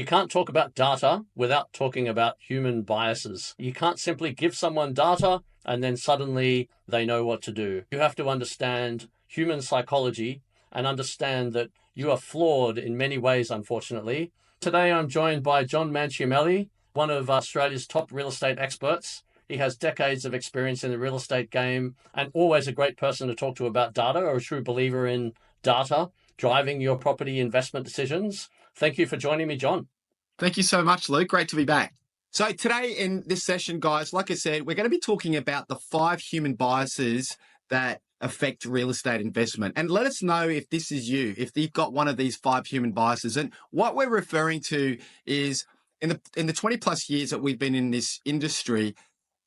You can't talk about data without talking about human biases. You can't simply give someone data and then suddenly they know what to do. You have to understand human psychology and understand that you are flawed in many ways, unfortunately. Today, I'm joined by John Manciameli, one of Australia's top real estate experts. He has decades of experience in the real estate game and always a great person to talk to about data, or a true believer in data driving your property investment decisions. Thank you for joining me, John. Thank you so much, Luke. Great to be back. So today in this session, guys, like I said, we're going to be talking about the 5 human biases that affect real estate investment. And let us know if this is you, if you've got one of these 5 human biases. And what we're referring to is in the 20 plus years that we've been in this industry,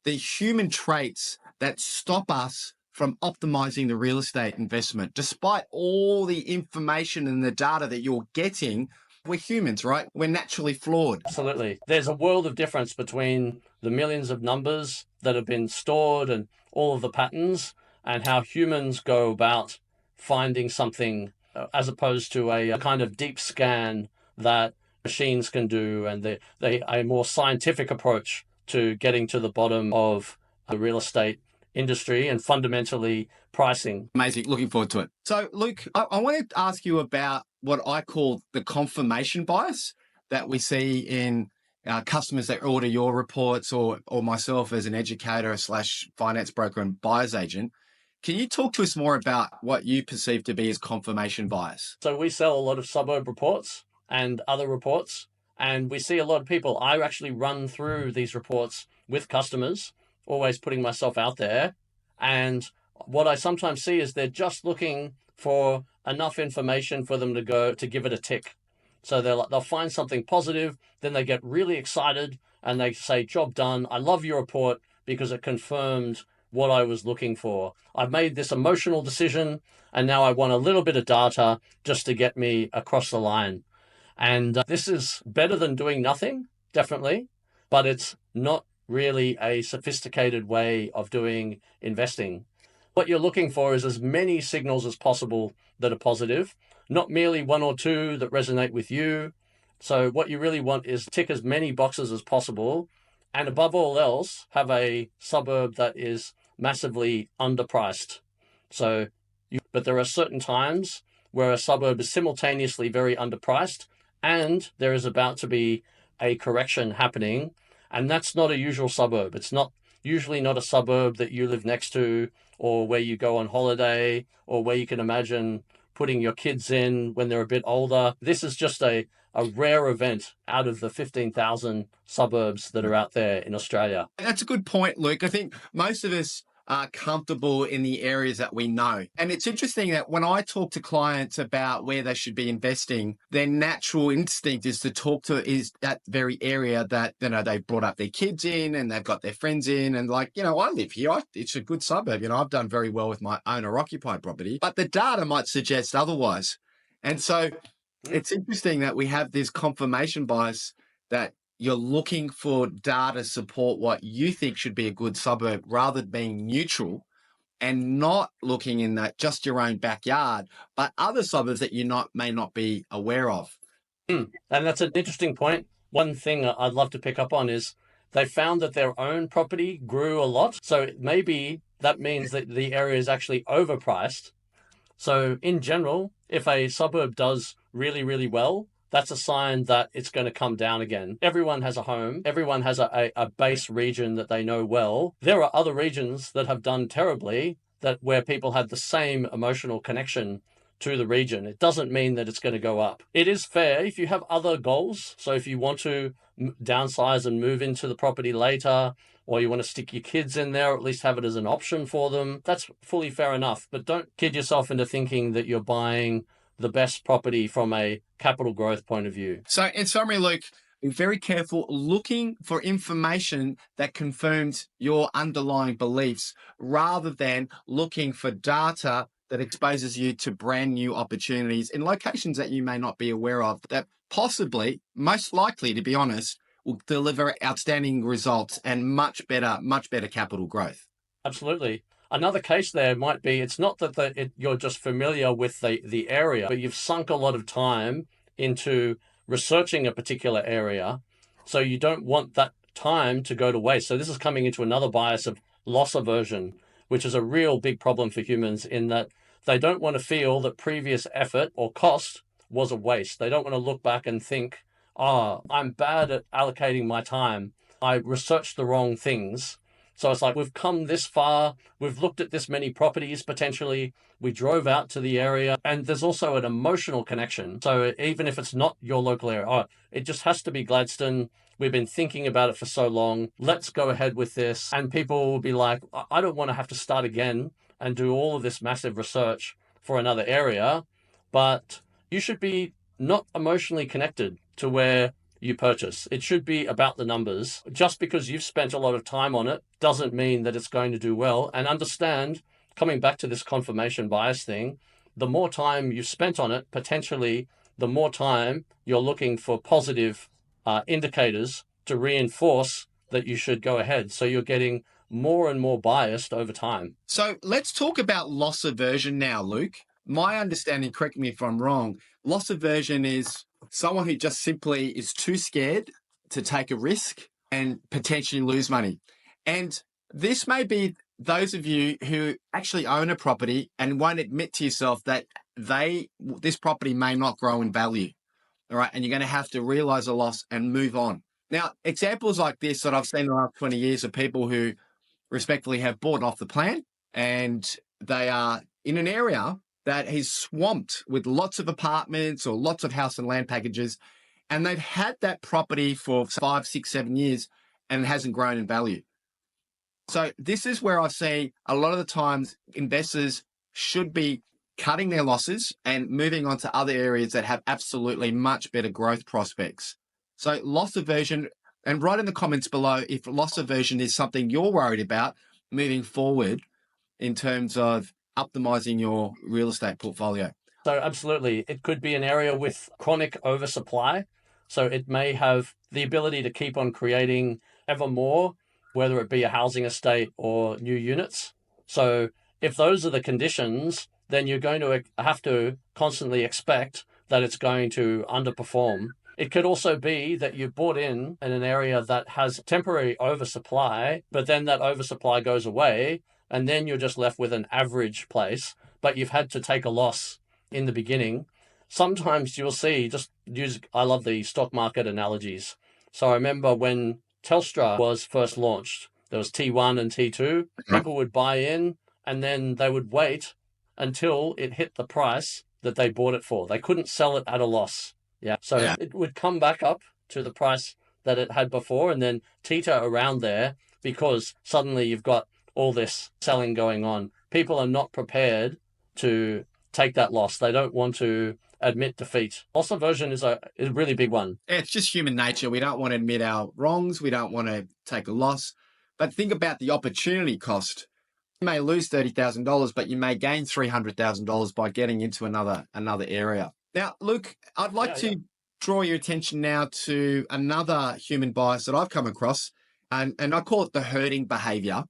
the human traits that stop us from optimizing the real estate investment. Despite all the information and the data that you're getting, we're humans, right? We're naturally flawed. Absolutely. There's a world of difference between the millions of numbers that have been stored and all of the patterns and how humans go about finding something as opposed to a kind of deep scan that machines can do, and a more scientific approach to getting to the bottom of the real estate industry and fundamentally pricing. Amazing. Looking forward to it. So, Luke, I want to ask you about what I call the confirmation bias that we see in customers that order your reports or myself as an educator / finance broker and buyer's agent. Can you talk to us more about what you perceive to be as confirmation bias? So we sell a lot of suburb reports and other reports, and we see a lot of people. I actually run through these reports with customers, always putting myself out there. And what I sometimes see is they're just looking for enough information for them to give it a tick. So they'll find something positive, then they get really excited and they say, job done. I love your report because it confirmed what I was looking for. I've made this emotional decision and now I want a little bit of data just to get me across the line. And this is better than doing nothing, definitely, but it's not really a sophisticated way of doing investing. What you're looking for is as many signals as possible that are positive, not merely 1 or 2 that resonate with you. So what you really want is tick as many boxes as possible, and above all else, have a suburb that is massively underpriced. But there are certain times where a suburb is simultaneously very underpriced and there is about to be a correction happening. And that's not a usual suburb. It's usually not a suburb that you live next to or where you go on holiday or where you can imagine putting your kids in when they're a bit older. This is just a rare event out of the 15,000 suburbs that are out there in Australia. That's a good point, Luke. I think most of us are comfortable in the areas that we know. And it's interesting that when I talk to clients about where they should be investing, their natural instinct is to talk to is that very area that, they've brought up their kids in and they've got their friends in. And I live here. It's a good suburb. I've done very well with my owner occupied property, but the data might suggest otherwise. And so it's interesting that we have this confirmation bias that you're looking for data support what you think should be a good suburb rather than being neutral and not looking in that just your own backyard, but other suburbs that you may not be aware of. And that's an interesting point. One thing I'd love to pick up on is they found that their own property grew a lot. So maybe that means that the area is actually overpriced. So in general, if a suburb does really, really well, that's a sign that it's going to come down again. Everyone has a home. Everyone has a base region that they know well. There are other regions that have done terribly where people had the same emotional connection to the region. It doesn't mean that it's going to go up. It is fair if you have other goals. So if you want to downsize and move into the property later, or you want to stick your kids in there, or at least have it as an option for them, that's fully fair enough. But don't kid yourself into thinking that you're buying the best property from a capital growth point of view. So in summary, Luke, be very careful looking for information that confirms your underlying beliefs rather than looking for data that exposes you to brand new opportunities in locations that you may not be aware of that possibly, most likely, to be honest, will deliver outstanding results and much better capital growth. Absolutely. Another case there might be, it's not that you're just familiar with the area, but you've sunk a lot of time into researching a particular area. So you don't want that time to go to waste. So this is coming into another bias of loss aversion, which is a real big problem for humans in that they don't want to feel that previous effort or cost was a waste. They don't want to look back and think, oh, I'm bad at allocating my time. I researched the wrong things. So it's like we've come this far, we've looked at this many properties potentially, we drove out to the area, and there's also an emotional connection. So even if it's not your local area, oh, it just has to be Gladstone. We've been thinking about it for so long. Let's go ahead with this. And people will be like, I don't want to have to start again and do all of this massive research for another area. But you should be not emotionally connected to where you purchase. It should be about the numbers. Just because you've spent a lot of time on it doesn't mean that it's going to do well. And understand, coming back to this confirmation bias thing, the more time you've spent on it, potentially the more time you're looking for positive indicators to reinforce that you should go ahead. So you're getting more and more biased over time. So let's talk about loss aversion now, Luke. My understanding, correct me if I'm wrong, loss aversion is someone who just simply is too scared to take a risk and potentially lose money. And this may be those of you who actually own a property and won't admit to yourself that this property may not grow in value. All right. And you're going to have to realize a loss and move on. Now, examples like this that I've seen in the last 20 years of people who respectfully have bought off the plan and they are in an area that is swamped with lots of apartments or lots of house and land packages. And they've had that property for 5, 6, 7 years and it hasn't grown in value. So this is where I see a lot of the times investors should be cutting their losses and moving on to other areas that have absolutely much better growth prospects. So loss aversion, and write in the comments below if loss aversion is something you're worried about moving forward in terms of optimizing your real estate portfolio. So absolutely, it could be an area with chronic oversupply. So it may have the ability to keep on creating ever more, whether it be a housing estate or new units. So if those are the conditions, then you're going to have to constantly expect that it's going to underperform. It could also be that you bought in an area that has temporary oversupply, but then that oversupply goes away, and then you're just left with an average place, but you've had to take a loss in the beginning. Sometimes you'll see, I love the stock market analogies. So I remember when Telstra was first launched, there was T1 and T2. People would buy in and then they would wait until it hit the price that they bought it for. They couldn't sell it at a loss. So it would come back up to the price that it had before and then teeter around there because suddenly you've got all this selling going on. People are not prepared to take that loss. They don't want to admit defeat. Loss aversion is a really big one. It's just human nature. We don't want to admit our wrongs. We don't want to take a loss. But think about the opportunity cost. You may lose $30,000, but you may gain $300,000 by getting into another area. Now, Luke, I'd like to draw your attention now to another human bias that I've come across, and I call it the herding behavior.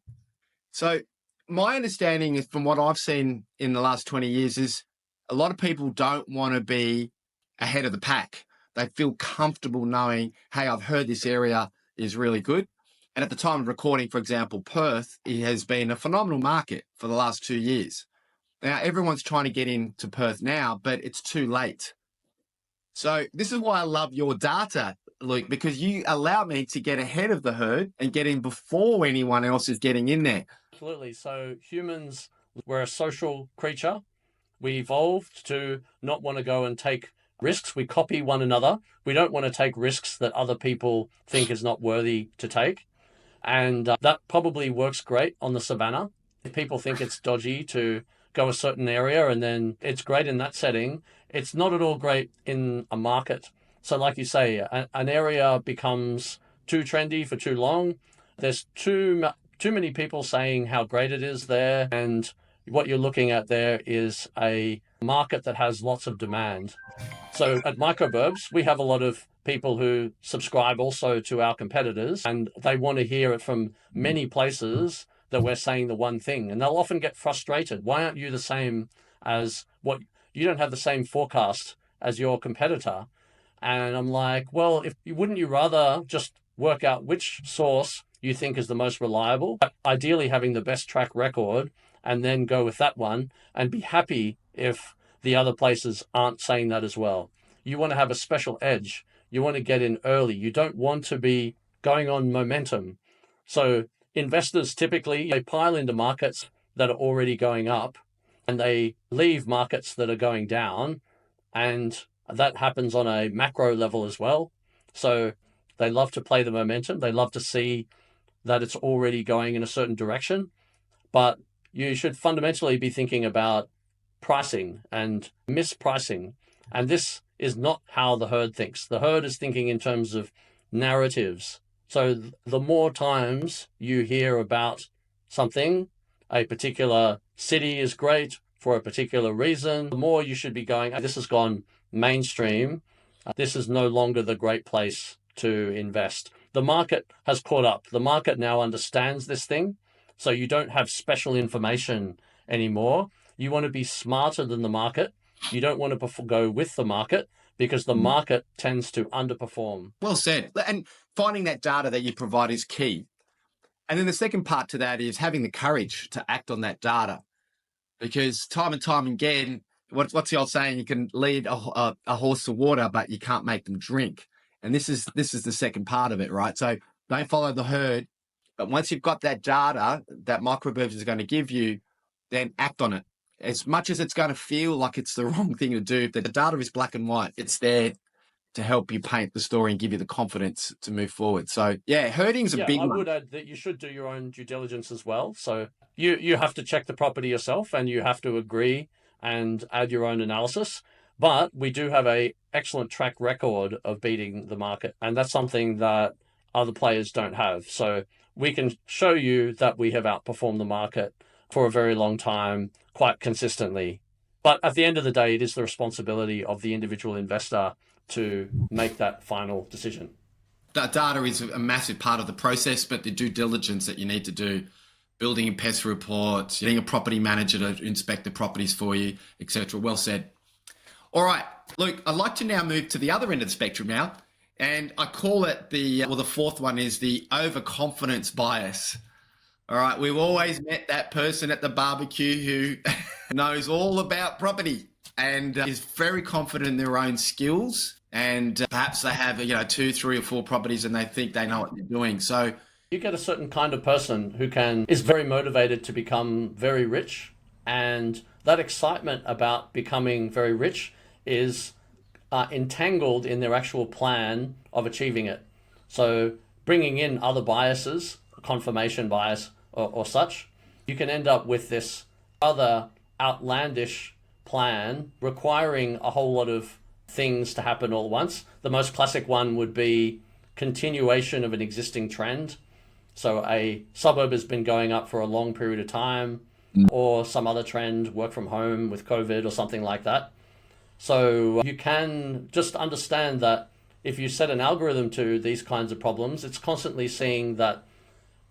So my understanding is from what I've seen in the last 20 years is a lot of people don't want to be ahead of the pack. They feel comfortable knowing, hey, I've heard this area is really good. And at the time of recording, for example, Perth, it has been a phenomenal market for the last 2 years. Now, everyone's trying to get into Perth now, but it's too late. So this is why I love your data, Luke, because you allow me to get ahead of the herd and get in before anyone else is getting in there. Absolutely. So humans, we're a social creature. We evolved to not want to go and take risks. We copy one another. We don't want to take risks that other people think is not worthy to take. And that probably works great on the savannah. If people think it's dodgy to go a certain area and then it's great in that setting, it's not at all great in a market. So like you say, an area becomes too trendy for too long. There's too many people saying how great it is there. And what you're looking at there is a market that has lots of demand. So at Microburbs, we have a lot of people who subscribe also to our competitors, and they want to hear it from many places that we're saying the one thing. And they'll often get frustrated. Why aren't you the same as you don't have the same forecast as your competitor? And I'm like, well, if wouldn't you rather just work out which source you think is the most reliable, ideally having the best track record, and then go with that one and be happy if the other places aren't saying that as well. You want to have a special edge. You want to get in early. You don't want to be going on momentum. So investors typically they pile into markets that are already going up and they leave markets that are going down, and that happens on a macro level as well. So they love to play the momentum. They love to see that it's already going in a certain direction. But you should fundamentally be thinking about pricing and mispricing. And this is not how the herd thinks. The herd is thinking in terms of narratives. So the more times you hear about something, a particular city is great for a particular reason, the more you should be going, this has gone mainstream. This is no longer the great place to invest. The market has caught up. The market now understands this thing. So you don't have special information anymore. You want to be smarter than the market. You don't want to go with the market because the market tends to underperform. Well said. And finding that data that you provide is key. And then the second part to that is having the courage to act on that data. Because time and time again, what's the old saying? You can lead a horse to water, but you can't make them drink. And this is the second part of it, right? So don't follow the herd. But once you've got that data that Microburbs is going to give you, then act on it. As much as it's going to feel like it's the wrong thing to do, the data is black and white. It's there to help you paint the story and give you the confidence to move forward. So yeah, herding's a big one. I would add that you should do your own due diligence as well. So you have to check the property yourself and you have to agree and add your own analysis. But we do have a excellent track record of beating the market. And that's something that other players don't have. So we can show you that we have outperformed the market for a very long time, quite consistently. But at the end of the day, it is the responsibility of the individual investor to make that final decision. That data is a massive part of the process, but the due diligence that you need to do, building and pest reports, getting a property manager to inspect the properties for you, etc. Well said. All right, Luke, I'd like to now move to the other end of the spectrum now. And I call it the fourth one is the overconfidence bias. All right, we've always met that person at the barbecue who knows all about property and is very confident in their own skills. And perhaps they have, 2, 3 or 4 properties and they think they know what they're doing. So you get a certain kind of person who is very motivated to become very rich. And that excitement about becoming very rich is entangled in their actual plan of achieving it. So bringing in other biases, confirmation bias or such, you can end up with this other outlandish plan requiring a whole lot of things to happen all at once. The most classic one would be continuation of an existing trend. So a suburb has been going up for a long period of time, or some other trend, work from home with COVID or something like that. So you can just understand that if you set an algorithm to these kinds of problems, it's constantly seeing that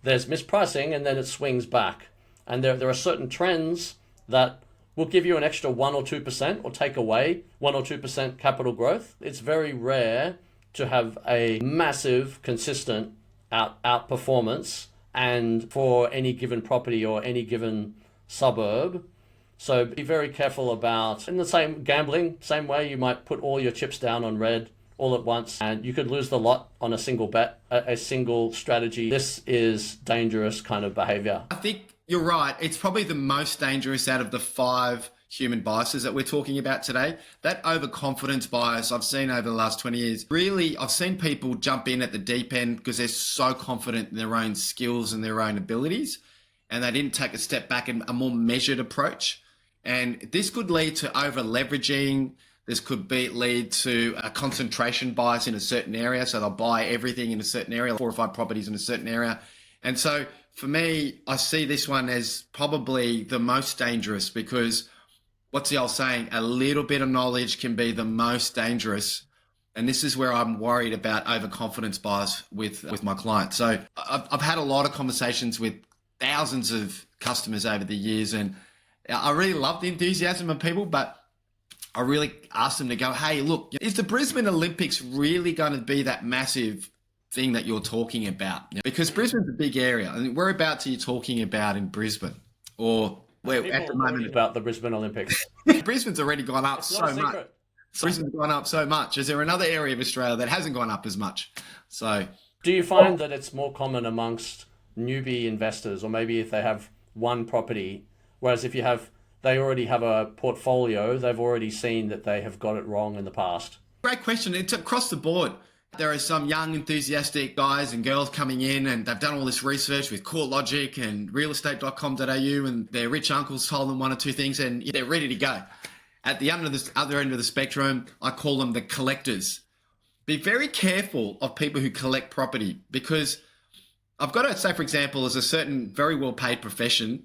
there's mispricing and then it swings back. And there are certain trends that will give you an extra 1 or 2% or take away 1 or 2% capital growth. It's very rare to have a massive, consistent outperformance and for any given property or any given suburb. So be very careful about, in the same gambling, same way you might put all your chips down on red all at once and you could lose the lot on a single bet, a single strategy. This is dangerous kind of behavior. I think you're right. It's probably the most dangerous out of the 5 human biases that we're talking about today. That overconfidence bias I've seen over the last 20 years. Really, I've seen people jump in at the deep end because they're so confident in their own skills and their own abilities, and they didn't take a step back and a more measured approach. And this could lead to over leveraging. This could lead to a concentration bias in a certain area. So they'll buy everything in a certain area, 4 or 5 properties in a certain area. And so for me, I see this one as probably the most dangerous because what's the old saying? A little bit of knowledge can be the most dangerous. And this is where I'm worried about overconfidence bias with my clients. So I've had a lot of conversations with thousands of customers over the years, and I really love the enthusiasm of people, but I really asked them to go, hey, look, is the Brisbane Olympics really going to be that massive thing that you're talking about? Because Brisbane's a big area. I mean, whereabouts are you talking about in Brisbane? Or where People at the already moment, about the Brisbane Olympics. Brisbane's already gone up It's so not a much. secret. Brisbane's gone up so much. Is there another area of Australia that hasn't gone up as much? So, Do you find that it's more common amongst newbie investors, or maybe if they have one property, whereas if they already have a portfolio, they've already seen that they have got it wrong in the past? great question. It's across the board. There are some young, enthusiastic guys and girls coming in, and they've done all this research with CoreLogic and realestate.com.au, and their rich uncles told them one or two things, and they're ready to go. At the other end of the spectrum, I call them the collectors. Be very careful of people who collect property, because I've got to say, for example, there's a certain very well-paid profession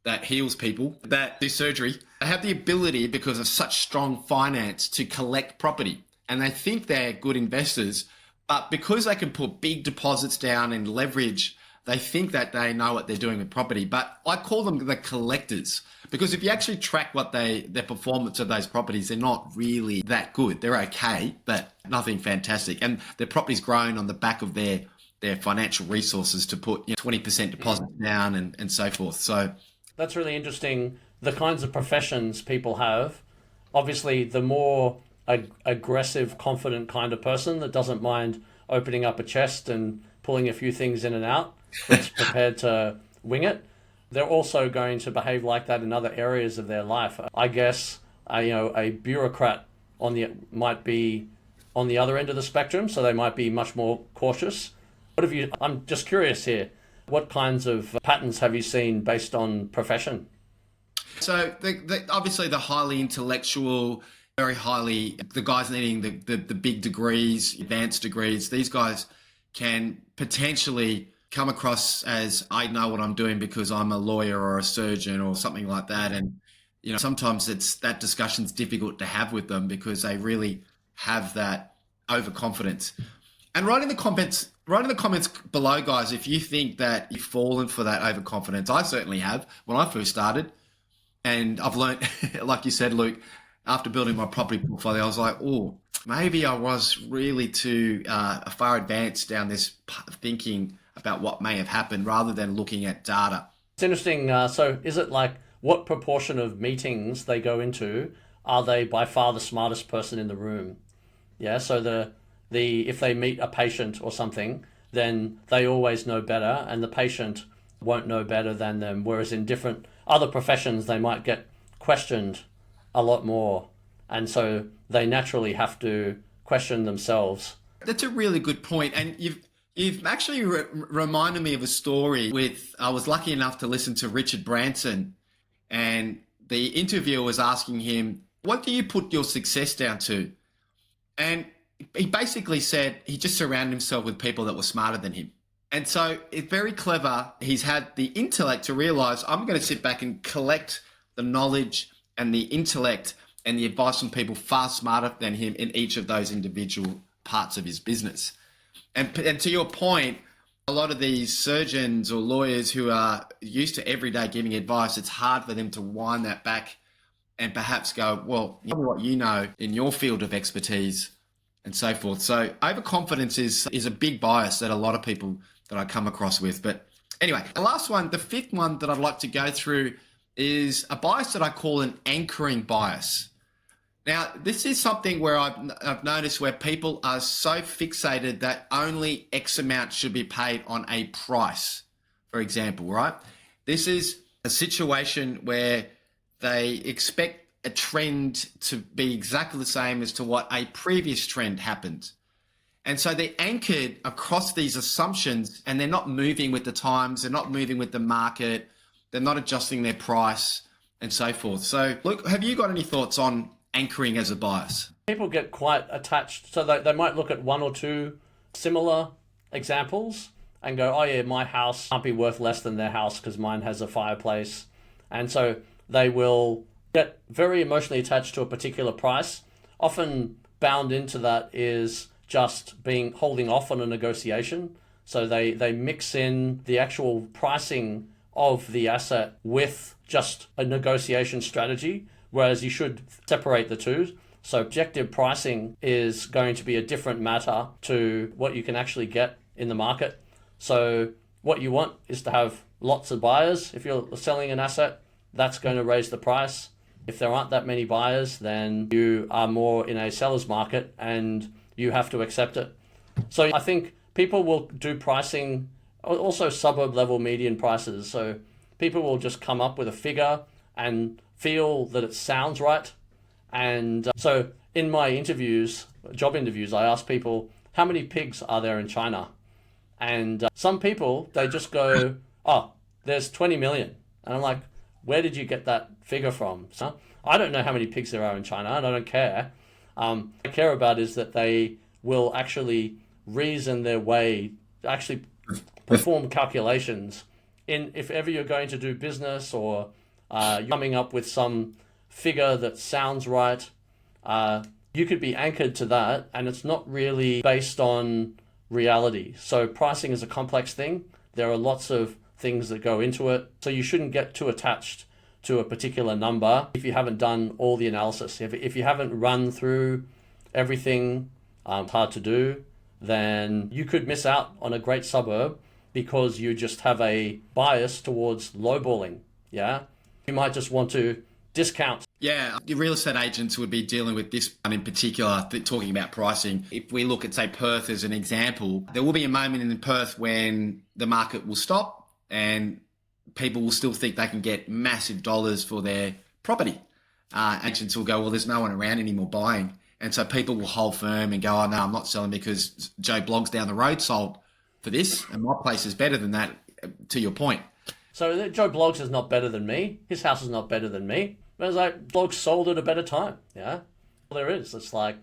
that heals people, that do surgery. They have the ability, because of such strong finance, to collect property. And they think they're good investors, but because they can put big deposits down and leverage, they think that they know what they're doing with property. But I call them the collectors, because if you actually track their performance of those properties, they're not really that good. They're okay, but nothing fantastic. And their property's grown on the back of their financial resources to put 20% deposits down and so forth. So That's really interesting. The kinds of professions people have. Obviously, the more aggressive, confident kind of person that doesn't mind opening up a chest and pulling a few things in and out, that's prepared to wing it, they're also going to behave like that in other areas of their life. I guess a bureaucrat might be on the other end of the spectrum, so they might be much more cautious. I'm just curious here, what kinds of patterns have you seen based on profession? So obviously the highly intellectual, the guys needing the big degrees, advanced degrees, these guys can potentially come across as, I know what I'm doing because I'm a lawyer or a surgeon or something like that. And, sometimes that discussion's difficult to have with them because they really have that overconfidence. And write in the comments below, guys, if you think that you've fallen for that overconfidence. I certainly have when I first started. And I've learned, like you said, Luke, after building my property portfolio, I was like, oh, maybe I was really too far advanced down this thinking about what may have happened rather than looking at data. It's interesting. So is it like what proportion of meetings they go into are they by far the smartest person in the room? Yeah. So if they meet a patient or something, then they always know better, and the patient won't know better than them. Whereas in different other professions, they might get questioned a lot more, and so they naturally have to question themselves. That's a really good point, and you've actually reminded me of a story I was lucky enough to listen to Richard Branson, and the interviewer was asking him, what do you put your success down to? And he basically said he just surrounded himself with people that were smarter than him. And so it's very clever. He's had the intellect to realize, I'm going to sit back and collect the knowledge and the intellect and the advice from people far smarter than him in each of those individual parts of his business. And to your point, a lot of these surgeons or lawyers who are used to everyday giving advice, it's hard for them to wind that back and perhaps go, well, tell me what you know in your field of expertise and so forth. So overconfidence is a big bias that a lot of people that I come across with. But anyway, the last one, the fifth one that I'd like to go through is a bias that I call an anchoring bias. Now, this is something where I've noticed where people are so fixated that only X amount should be paid on a price, for example, right? This is a situation where they expect a trend to be exactly the same as to what a previous trend happened. And so they're anchored across these assumptions, and they're not moving with the times, they're not moving with the market, they're not adjusting their price and so forth. So, Luke, have you got any thoughts on anchoring as a bias? People get quite attached, so they might look at one or two similar examples and go, oh yeah, my house can't be worth less than their house because mine has a fireplace. And so they will get very emotionally attached to a particular price. Often bound into that is just holding off on a negotiation. So they mix in the actual pricing of the asset with just a negotiation strategy, whereas you should separate the two. So objective pricing is going to be a different matter to what you can actually get in the market. So what you want is to have lots of buyers. If you're selling an asset, that's going to raise the price. If there aren't that many buyers, then you are more in a seller's market and you have to accept it. So I think people will do pricing, also suburb level median prices. So people will just come up with a figure and feel that it sounds right. And so in my interviews, job interviews, I ask people, how many pigs are there in China? And some people, they just go, oh, there's 20 million. And I'm like, where did you get that figure from? So I don't know how many pigs there are in China, and I don't care. What I care about is that they will actually reason their way, actually perform calculations. If ever you're going to do business or you're coming up with some figure that sounds right, you could be anchored to that, and it's not really based on reality. So pricing is a complex thing. There are lots of things that go into it. So you shouldn't get too attached to a particular number if you haven't done all the analysis. If you haven't run through everything, hard to do, then you could miss out on a great suburb because you just have a bias towards lowballing. Yeah, you might just want to discount. Yeah, the real estate agents would be dealing with this one in particular, talking about pricing. If we look at, say, Perth as an example, there will be a moment in Perth when the market will stop and people will still think they can get massive dollars for their property. Agents will go, well, there's no one around anymore buying. And so people will hold firm and go, oh, no, I'm not selling because Joe Bloggs down the road sold for this and my place is better than that, to your point. So Joe Bloggs is not better than me. His house is not better than me. But it's like, Bloggs sold at a better time. Yeah, well, there is. It's like,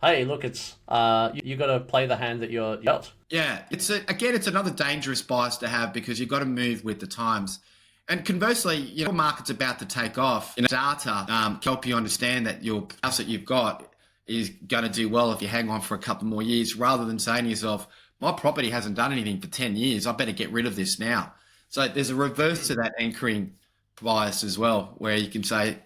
hey, look, it's you got to play the hand that you're dealt. Yeah, it's another dangerous bias to have because you've got to move with the times. And conversely, your market's about to take off. Data can help you understand that your house that you've got is going to do well if you hang on for a couple more years, rather than saying to yourself, my property hasn't done anything for 10 years. I better get rid of this now. So there's a reverse to that anchoring bias as well, where you can say,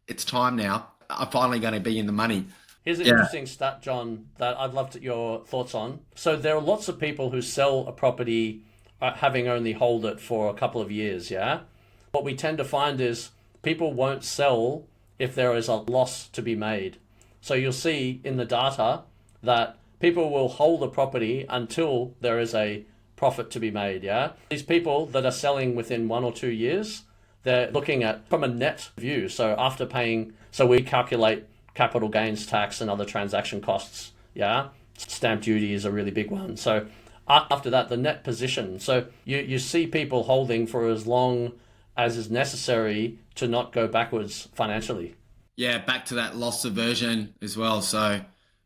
it's time now. I'm finally going to be in the money. Here's an interesting stat, John, that I'd love your thoughts on. So there are lots of people who sell a property having only hold it for a couple of years, yeah? What we tend to find is people won't sell if there is a loss to be made. So you'll see in the data that people will hold the property until there is a profit to be made, yeah? These people that are selling within 1 or 2 years, they're looking at from a net view. So after paying, so we calculate capital gains tax and other transaction costs, yeah? Stamp duty is a really big one. So after that, the net position. So you see people holding for as long as is necessary to not go backwards financially. Yeah, back to that loss aversion as well. So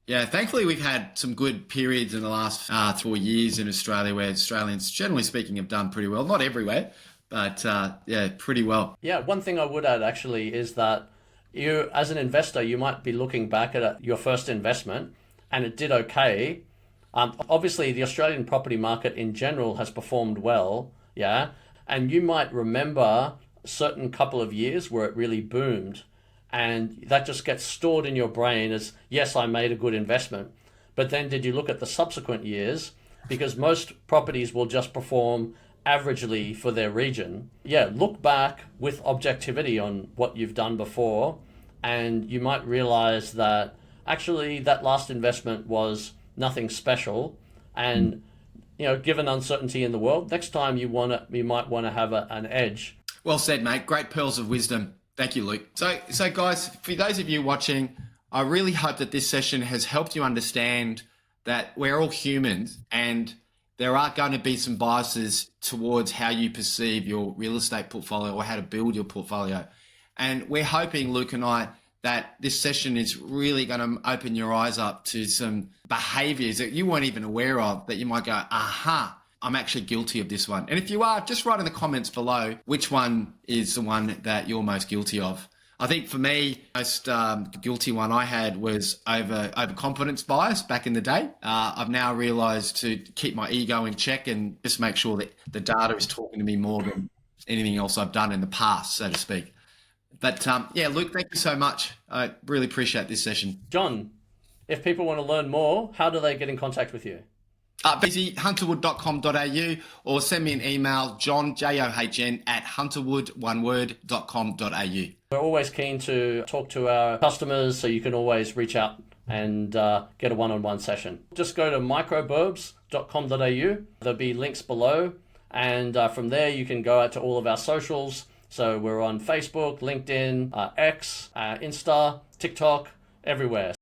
yeah, thankfully we've had some good periods in the last 4 years in Australia where Australians, generally speaking, have done pretty well. Not everywhere, but yeah, pretty well. Yeah, one thing I would add actually is that you, as an investor, you might be looking back at your first investment and it did okay. Obviously, the Australian property market in general has performed well, yeah, and you might remember a certain couple of years where it really boomed, and that just gets stored in your brain as, yes, I made a good investment. But then did you look at the subsequent years? Because most properties will just perform averagely for their region. Yeah, look back with objectivity on what you've done before, and you might realize that actually that last investment was nothing special. And given uncertainty in the world, next time you might want to have an edge. Well said, mate. Great pearls of wisdom. Thank you, Luke. So guys, for those of you watching, I really hope that this session has helped you understand that we're all humans and there are going to be some biases towards how you perceive your real estate portfolio or how to build your portfolio. And we're hoping, Luke and I, that this session is really going to open your eyes up to some behaviors that you weren't even aware of, that you might go, aha, I'm actually guilty of this one. And if you are, just write in the comments below which one is the one that you're most guilty of. I think for me, most guilty one I had was overconfidence bias back in the day. I've now realized to keep my ego in check and just make sure that the data is talking to me more than anything else I've done in the past, so to speak. But yeah, Luke, thank you so much. I really appreciate this session. John, if people want to learn more, how do they get in contact with you? Busy hunterwood.com.au or send me an email, John, JOHN, at hunterwood.com.au. We're always keen to talk to our customers, so you can always reach out and get a one-on-one session. Just go to microburbs.com.au. There'll be links below, and from there you can go out to all of our socials. So we're on Facebook, LinkedIn, X, Insta, TikTok, everywhere.